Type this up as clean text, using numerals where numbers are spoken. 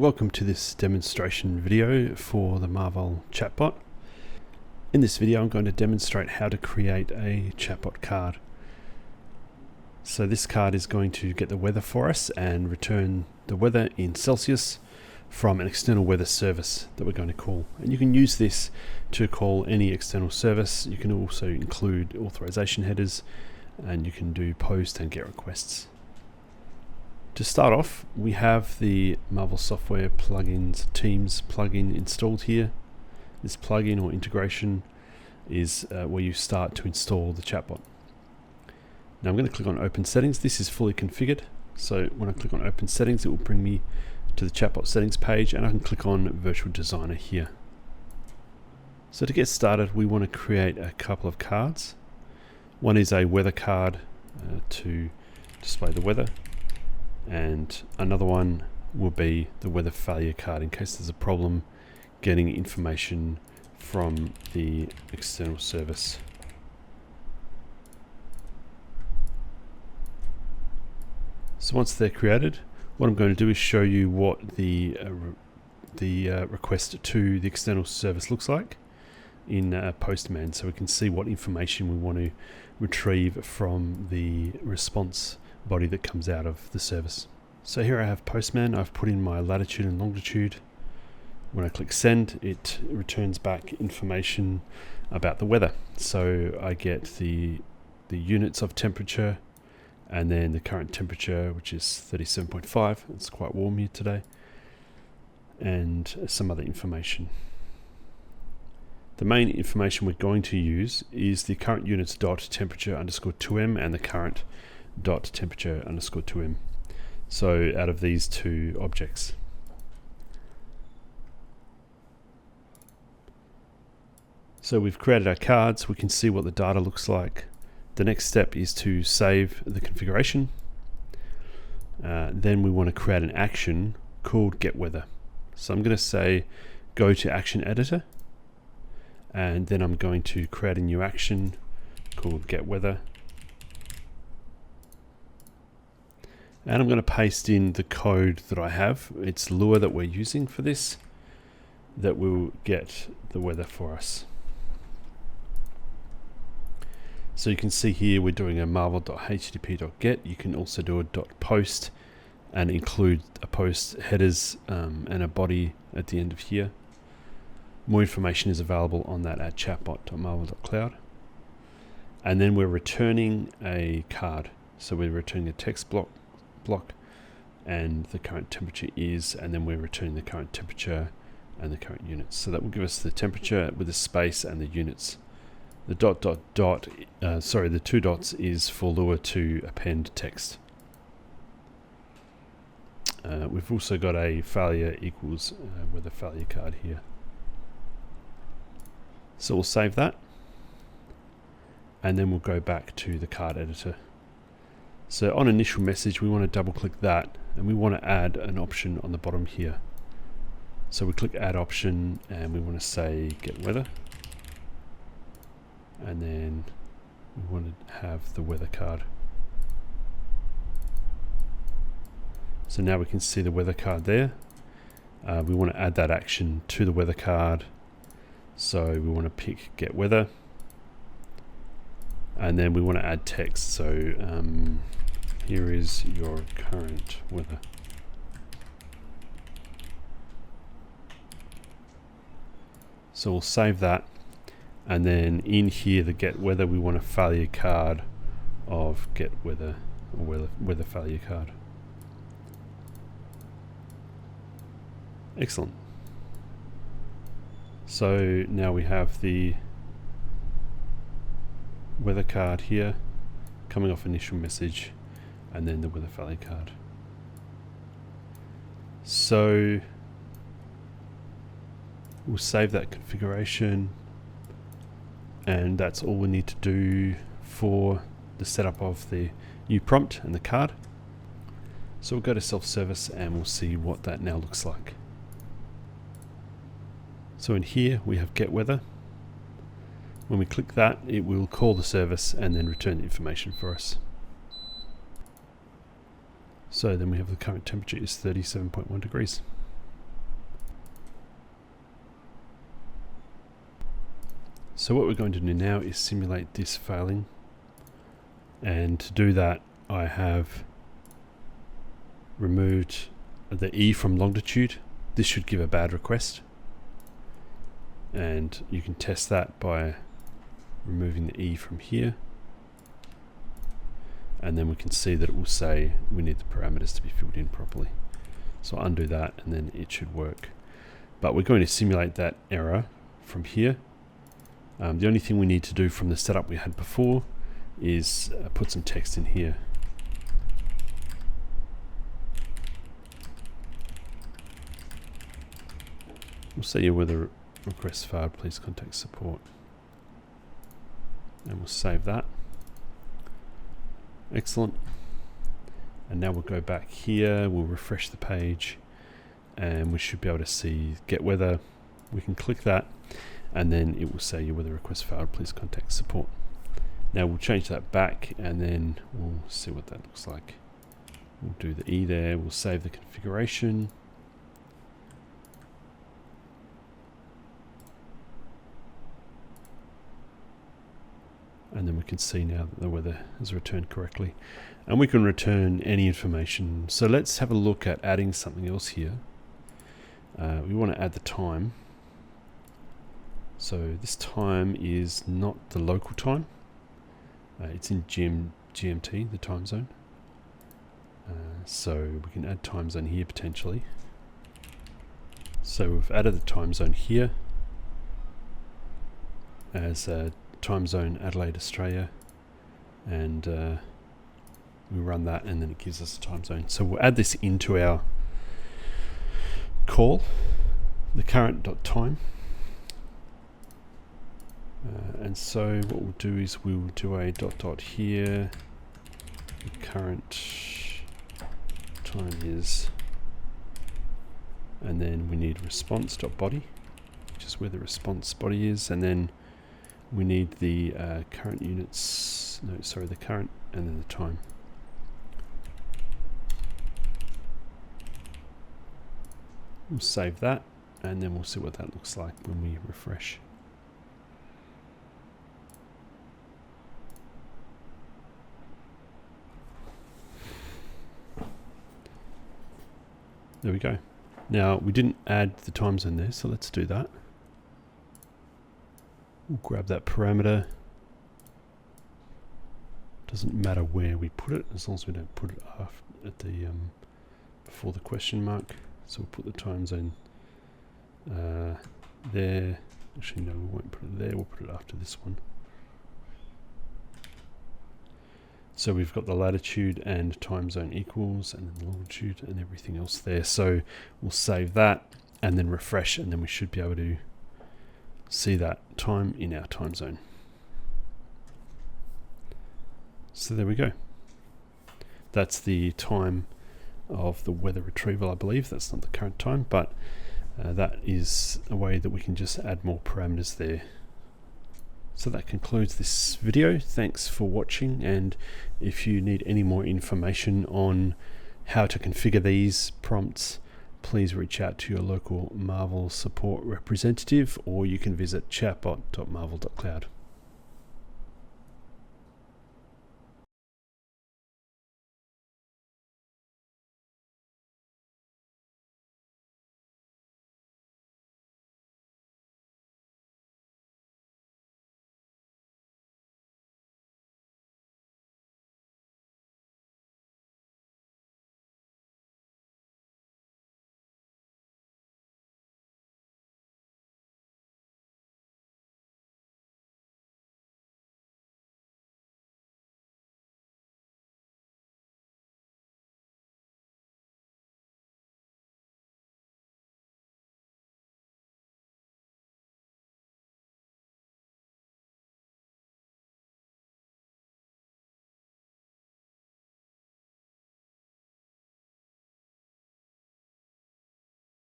Welcome to this demonstration video for the Marval chatbot. In this video I'm going to demonstrate how to create a chatbot card. So this card is going to get the weather for us and return the weather in Celsius from an external weather service that we're going to call. And you can use this to call any external service. You can also include authorization headers, and you can do post and get requests. To start off, we have the Marval software plugins Teams plugin installed here. This plugin or integration is where you start to install the chatbot. Now I'm going to click on Open Settings. This is fully configured. So when I click on Open Settings, it will bring me to the chatbot settings page, and I can click on Virtual Designer here. So to get started, we want to create a couple of cards. One is a weather card to display the weather, and another one will be the weather failure card in case there's a problem getting information from the external service. So once they're created, what I'm going to do is show you what the request to the external service looks like in Postman, so we can see what information we want to retrieve from the response body that comes out of the service. So here I have Postman. I've put in my latitude and longitude. When I click send, it returns back information about the weather. So I get the units of temperature, and then the current temperature, which is 37.5. It's quite warm here today, and some other information. The main information we're going to use is the current units dot temperature underscore 2m and the current dot temperature underscore 2m. So out of these two objects. So we've created our cards. We can see what the data looks like. The next step is to save the configuration. Then we want to create an action called get weather. So I'm going to say go to action editor, and then I'm going to create a new action called get weather. And I'm going to paste in the code that I have. It's Lua that we're using for this, that will get the weather for us. So you can see here we're doing a marval.http.get. You can also do a .post and include a post headers and a body at the end of here. More information is available on that at chatbot.marval.cloud. And then we're returning a card. So we're returning a text block and the current temperature is, and then we're returning the current temperature and the current units. So that will give us the temperature with a space and the units. The the two dots is for Lua to append text. We've also got a failure equals with a failure card here. So we'll save that, and then we'll go back to the card editor. So on initial message, we want to double click that, and we want to add an option on the bottom here. So we click add option, and we want to say get weather. And then we want to have the weather card. So now we can see the weather card there. We want to add that action to the weather card. So we want to pick get weather. And then we want to add text. So here is your current weather. So we'll save that. And then in here, the get weather, we want a failure card of get weather, or weather failure card. Excellent. So now we have the weather card here coming off initial message, and then the weather failure card. So we'll save that configuration. And that's all we need to do for the setup of the new prompt and the card. So we'll go to self-service and we'll see what that now looks like. So in here we have get weather. When we click that, it will call the service and then return the information for us. So then we have the current temperature is 37.1 degrees. So what we're going to do now is simulate this failing, and to do that I have removed the E from longitude. This should give a bad request, and you can test that by removing the E from here, and then we can see that it will say we need the parameters to be filled in properly. So I'll undo that and then it should work. But we're going to simulate that error from here. The only thing we need to do from the setup we had before is put some text in here. We'll say your weather request failed, please contact support. And we'll save that. Excellent. And now we'll go back here, we'll refresh the page, and we should be able to see get weather. We can click that, and then it will say your weather request failed, please contact support. Now we'll change that back, and then we'll see what that looks like. We'll do the E there, we'll save the configuration. And then we can see now that the weather has returned correctly. And we can return any information. So let's have a look at adding something else here. We want to add the time. So this time is not the local time. It's in GMT, the time zone. So we can add time zone here potentially. So we've added the time zone here as a time zone Adelaide, Australia, and we run that and then it gives us a time zone. So we'll add this into our call, the current.time, and so what we'll do is we'll do a ... here, the current time is, and then we need response.body, which is where the response body is, and then we need the current units, the current and then the time. We'll save that and then we'll see what that looks like when we refresh. There we go. Now we didn't add the time zone there, so let's do that. We'll grab that parameter. Doesn't matter where we put it, as long as we don't put it at the before the question mark. So we'll put the time zone there. Actually, no, we won't put it there. We'll put it after this one. So we've got the latitude and time zone equals, and then the longitude and everything else there. So we'll save that and then refresh, and then we should be able to see that time in our time zone. So there we go. That's the time of the weather retrieval, I believe. That's not the current time, but that is a way that we can just add more parameters there. So that concludes this video. Thanks for watching, and if you need any more information on how to configure these prompts, please reach out to your local Marval support representative, or you can visit chatbot.marval.cloud.